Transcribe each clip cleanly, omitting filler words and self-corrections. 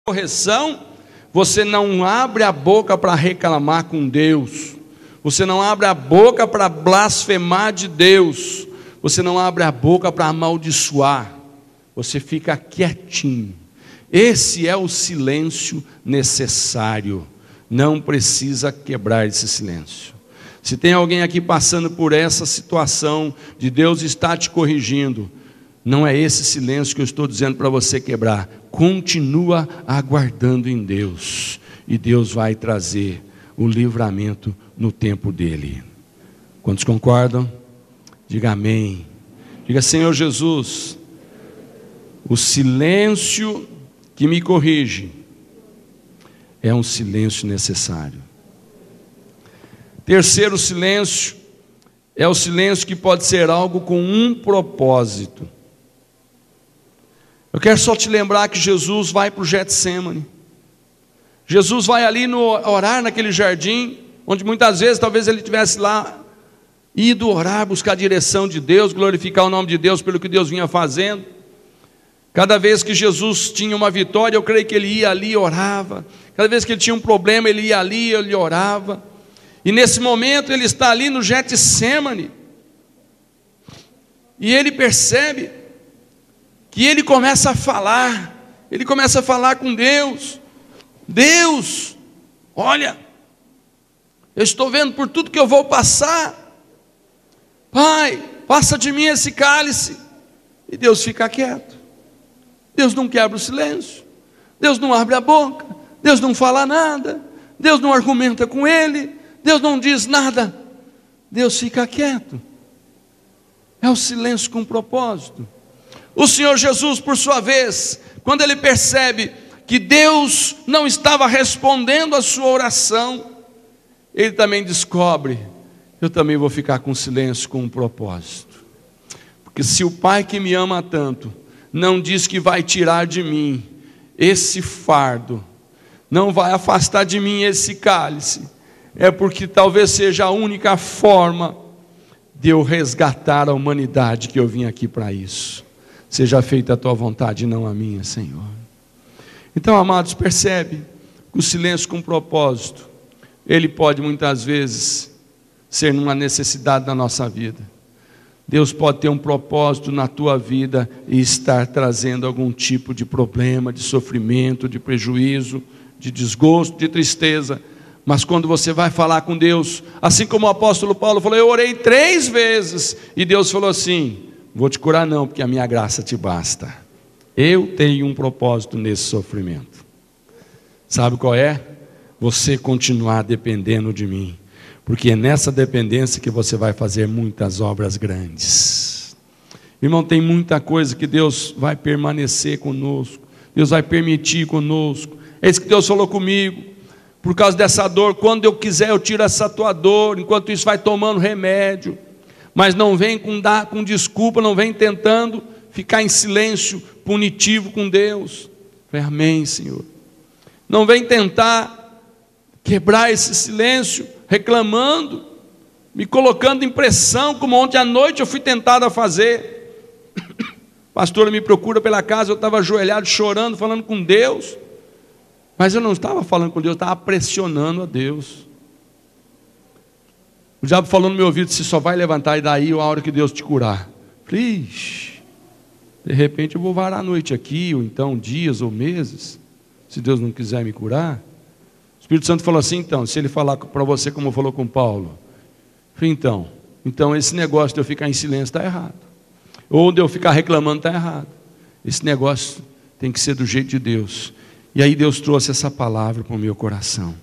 correção, você não abre a boca para reclamar com Deus, você não abre a boca para blasfemar de Deus, você não abre a boca para amaldiçoar, você fica quietinho. Esse é o silêncio necessário. Não precisa quebrar esse silêncio. Se tem alguém aqui passando por essa situação de Deus estar te corrigindo, não é esse silêncio que eu estou dizendo para você quebrar. Continua aguardando em Deus, e Deus vai trazer o livramento no tempo dele. Quantos concordam? Diga amém. Diga: Senhor Jesus, o silêncio que me corrige é um silêncio necessário. Terceiro silêncio é o silêncio que pode ser algo com um propósito. Eu quero só te lembrar que Jesus vai para o Getsêmani. Jesus vai ali orar naquele jardim, onde muitas vezes talvez ele tivesse lá ido orar, buscar a direção de Deus, glorificar o nome de Deus pelo que Deus vinha fazendo. Cada vez que Jesus tinha uma vitória, eu creio que ele ia ali e orava. Cada vez que ele tinha um problema, ele ia ali e ele orava. E nesse momento ele está ali no Getsêmani, e ele percebe que ele começa a falar com Deus. Deus, olha, eu estou vendo por tudo que eu vou passar, Pai, passa de mim esse cálice. E Deus fica quieto. Deus não quebra o silêncio, Deus não abre a boca, Deus não fala nada, Deus não argumenta com ele, Deus não diz nada, Deus fica quieto. É o silêncio com propósito. O Senhor Jesus, por sua vez, quando ele percebe que Deus não estava respondendo a sua oração, ele também descobre: eu também vou ficar com silêncio com um propósito. Porque se o Pai que me ama tanto não diz que vai tirar de mim esse fardo, não vai afastar de mim esse cálice, é porque talvez seja a única forma de eu resgatar a humanidade, que eu vim aqui para isso. Seja feita a tua vontade, não a minha, Senhor. Então, amados, percebe que o silêncio com propósito, ele pode muitas vezes ser uma necessidade da nossa vida. Deus pode ter um propósito na tua vida e estar trazendo algum tipo de problema, de sofrimento, de prejuízo, de desgosto, de tristeza. Mas quando você vai falar com Deus, assim como o apóstolo Paulo falou: eu orei 3 vezes, e Deus falou assim: vou te curar não, porque a minha graça te basta. Eu tenho um propósito nesse sofrimento. Sabe qual é? Você continuar dependendo de mim, porque é nessa dependência que você vai fazer muitas obras grandes. Irmão, tem muita coisa que Deus vai permanecer conosco, Deus vai permitir conosco. É isso que Deus falou comigo: por causa dessa dor, quando eu quiser eu tiro essa tua dor, enquanto isso vai tomando remédio. Mas não vem com desculpa, não vem tentando ficar em silêncio punitivo com Deus. Falei: amém, Senhor. Não vem tentar quebrar esse silêncio reclamando, me colocando em pressão, como ontem à noite eu fui tentado a fazer. Pastor me procura pela casa, eu estava ajoelhado, chorando, falando com Deus, mas eu não estava falando com Deus, eu estava pressionando a Deus. O diabo falou no meu ouvido: você só vai levantar e daí a hora que Deus te curar. Falei: ixi, de repente eu vou varar a noite aqui, ou então dias ou meses, se Deus não quiser me curar. O Espírito Santo falou assim: então, se ele falar para você como falou com Paulo. Falei: então esse negócio de eu ficar em silêncio está errado, ou de eu ficar reclamando está errado. Esse negócio tem que ser do jeito de Deus. E aí Deus trouxe essa palavra para o meu coração.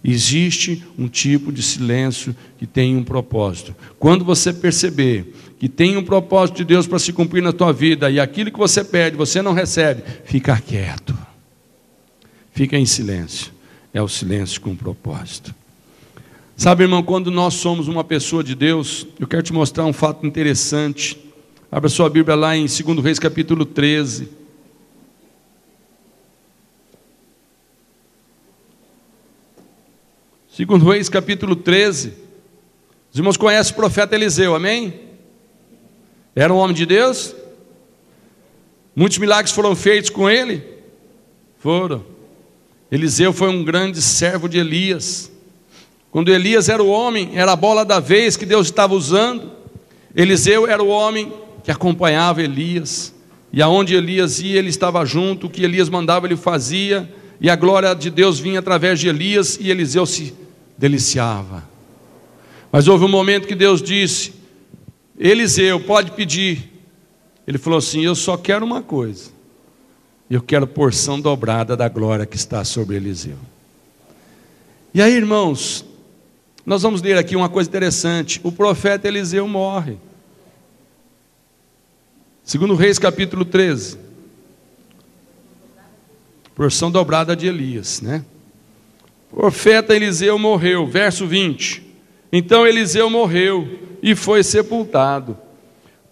Existe um tipo de silêncio que tem um propósito. Quando você perceber que tem um propósito de Deus para se cumprir na tua vida, e aquilo que você pede, você não recebe, fica quieto, fica em silêncio. É o silêncio com propósito. Sabe, irmão, quando nós somos uma pessoa de Deus, eu quero te mostrar um fato interessante. Abra sua Bíblia lá em 2 Reis capítulo 13. Segundo Reis capítulo 13, os irmãos conhecem o profeta Eliseu, amém? Era um homem de Deus, muitos milagres foram feitos com ele, foram, Eliseu foi um grande servo de Elias. Quando Elias era o homem, era a bola da vez que Deus estava usando, Eliseu era o homem que acompanhava Elias, e aonde Elias ia, ele estava junto, o que Elias mandava, ele fazia, e a glória de Deus vinha através de Elias, e Eliseu se deliciava. Mas houve um momento que Deus disse: Eliseu, pode pedir. Ele falou assim: eu só quero uma coisa, eu quero porção dobrada da glória que está sobre Eliseu. E aí, irmãos, nós vamos ler aqui uma coisa interessante. O profeta Eliseu morre. 2 Reis capítulo 13. Porção dobrada de Elias, né? O profeta Eliseu morreu, verso 20. Então Eliseu morreu e foi sepultado.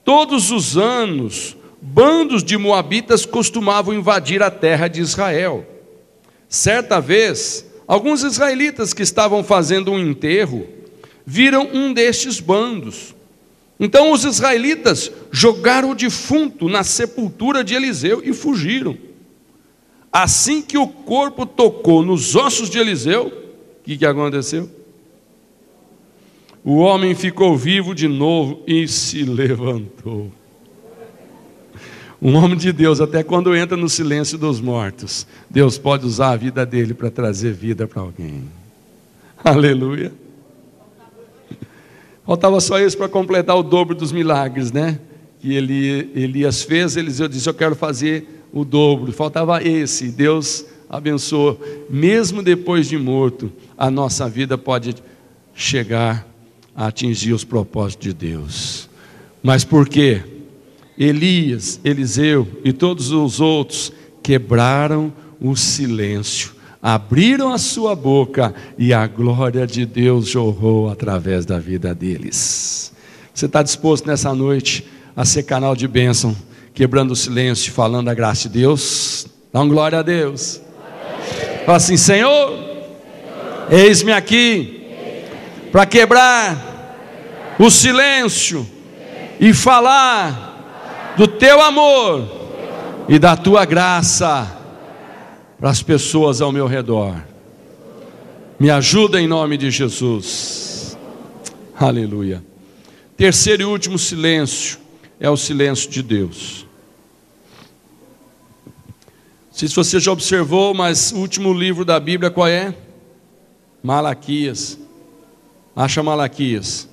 Todos os anos, bandos de moabitas costumavam invadir a terra de Israel. Certa vez, alguns israelitas que estavam fazendo um enterro viram um destes bandos. Então os israelitas jogaram o defunto na sepultura de Eliseu e fugiram. Assim que o corpo tocou nos ossos de Eliseu, o que aconteceu? O homem ficou vivo de novo e se levantou. Um homem de Deus, até quando entra no silêncio dos mortos, Deus pode usar a vida dele para trazer vida para alguém. Aleluia. Faltava só isso para completar o dobro dos milagres, né? Que Elias fez, Eliseu disse: eu quero fazer o dobro. Faltava esse. Deus abençoou. Mesmo depois de morto, a nossa vida pode chegar a atingir os propósitos de Deus. Mas por quê? Elias, Eliseu e todos os outros quebraram o silêncio, abriram a sua boca e a glória de Deus jorrou através da vida deles. Você está disposto nessa noite a ser canal de bênção, quebrando o silêncio, falando a graça de Deus? Dá uma glória a Deus. Fala assim: Senhor, eis-me aqui para quebrar o silêncio e falar do teu amor e da tua graça para as pessoas ao meu redor. Me ajuda em nome de Jesus. Aleluia. Terceiro e último silêncio é o silêncio de Deus. Não sei se você já observou, mas o último livro da Bíblia qual é? Malaquias. Acha Malaquias.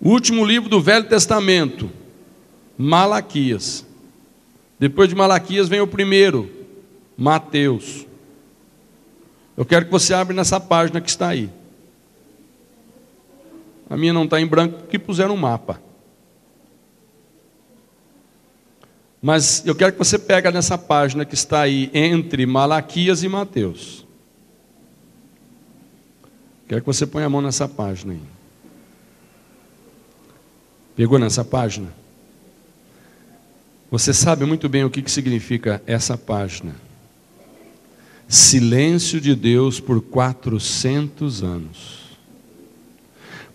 O último livro do Velho Testamento, Malaquias. Depois de Malaquias vem o primeiro, Mateus. Eu quero que você abra nessa página que está aí. A minha não está em branco porque puseram um mapa. Mas eu quero que você pegue nessa página que está aí entre Malaquias e Mateus. Quero que você ponha a mão nessa página aí. Pegou nessa página? Você sabe muito bem o que significa essa página. Silêncio de Deus por 400 anos.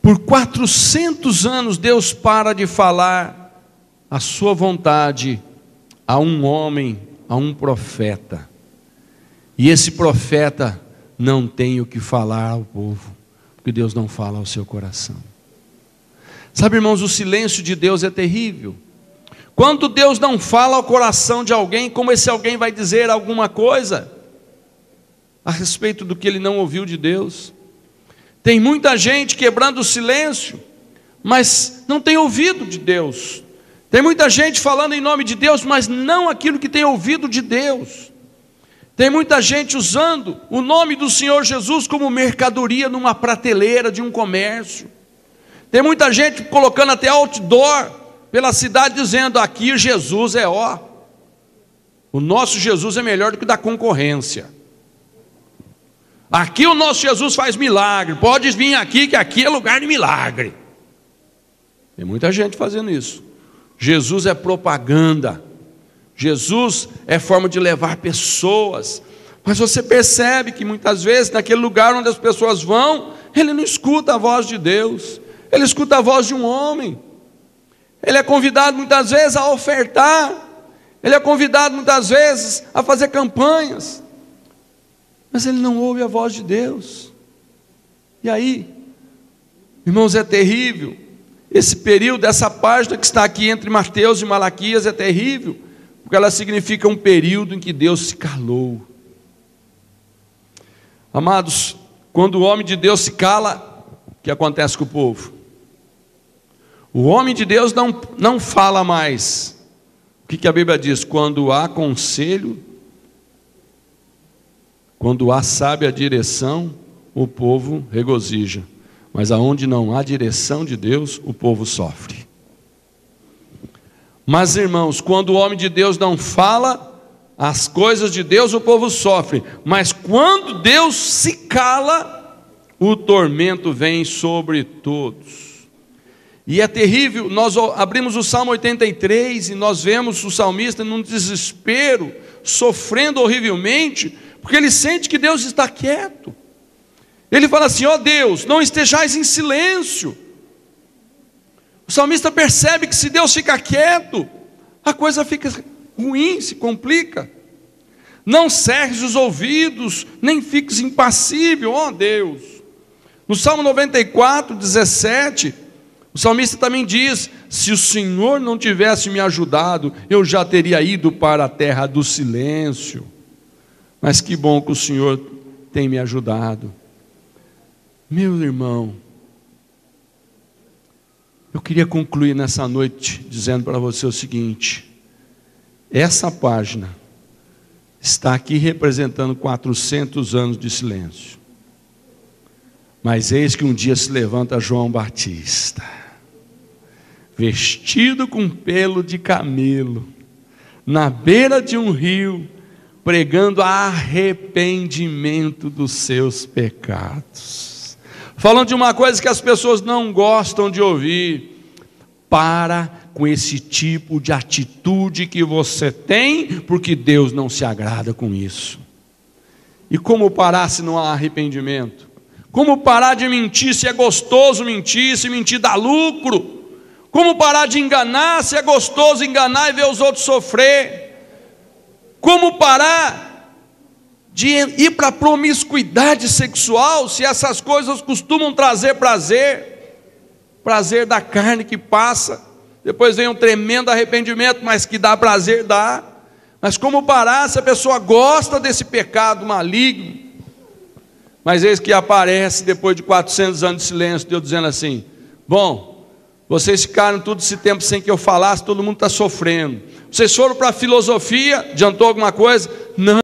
Por 400 anos Deus para de falar a sua vontade a um homem, a um profeta. E esse profeta não tem o que falar ao povo, porque Deus não fala ao seu coração. Sabe, irmãos, o silêncio de Deus é terrível. Quando Deus não fala ao coração de alguém, como esse alguém vai dizer alguma coisa a respeito do que ele não ouviu de Deus? Tem muita gente quebrando o silêncio, mas não tem ouvido de Deus. Tem muita gente falando em nome de Deus, mas não aquilo que tem ouvido de Deus. Tem muita gente usando o nome do Senhor Jesus como mercadoria numa prateleira de um comércio. Tem muita gente colocando até outdoor pela cidade dizendo: aqui Jesus é ó. O nosso Jesus é melhor do que o da concorrência. Aqui o nosso Jesus faz milagre. Pode vir aqui que aqui é lugar de milagre. Tem muita gente fazendo isso. Jesus é propaganda. Jesus é forma de levar pessoas. Mas você percebe que muitas vezes naquele lugar onde as pessoas vão, ele não escuta a voz de Deus. Ele escuta a voz de um homem. Ele é convidado muitas vezes a ofertar. ele é convidado muitas vezes a fazer campanhas, mas ele não ouve a voz de Deus. E aí, irmãos, é terrível. Esse período, essa página que está aqui entre Mateus e Malaquias é terrível, porque ela significa um período em que Deus se calou. Amados, quando o homem de Deus se cala, o que acontece com o povo? O homem de Deus não fala mais. O que a Bíblia diz? Quando há conselho, quando há sábia direção, o povo regozija. Mas aonde não há direção de Deus, o povo sofre. Mas, irmãos, quando o homem de Deus não fala as coisas de Deus, o povo sofre. Mas quando Deus se cala, o tormento vem sobre todos. E é terrível. Nós abrimos o Salmo 83 e nós vemos o salmista num desespero, sofrendo horrivelmente, porque ele sente que Deus está quieto. Ele fala assim: ó Deus, não estejais em silêncio. O salmista percebe que se Deus fica quieto, a coisa fica ruim, se complica. Não cerres os ouvidos, nem fiques impassível, ó Deus. No Salmo 94, 17, o salmista também diz: se o Senhor não tivesse me ajudado, eu já teria ido para a terra do silêncio. Mas que bom que o Senhor tem me ajudado. Meu irmão, eu queria concluir nessa noite dizendo para você o seguinte: essa página está aqui representando 400 anos de silêncio. Mas eis que um dia se levanta João Batista, vestido com pelo de camelo, na beira de um rio, pregando arrependimento dos seus pecados. Falando de uma coisa que as pessoas não gostam de ouvir: para com esse tipo de atitude que você tem, porque Deus não se agrada com isso. E como parar se não há arrependimento? Como parar de mentir se é gostoso mentir, se mentir dá lucro? Como parar de enganar se é gostoso enganar e ver os outros sofrer? Como parar de ir para a promiscuidade sexual, se essas coisas costumam trazer prazer da carne que passa, depois vem um tremendo arrependimento, mas que dá prazer, dá. Mas como parar se a pessoa gosta desse pecado maligno? Mas eis que aparece, depois de 400 anos de silêncio, Deus dizendo assim: bom, vocês ficaram todo esse tempo sem que eu falasse, todo mundo está sofrendo. Vocês foram para a filosofia, adiantou alguma coisa? Não.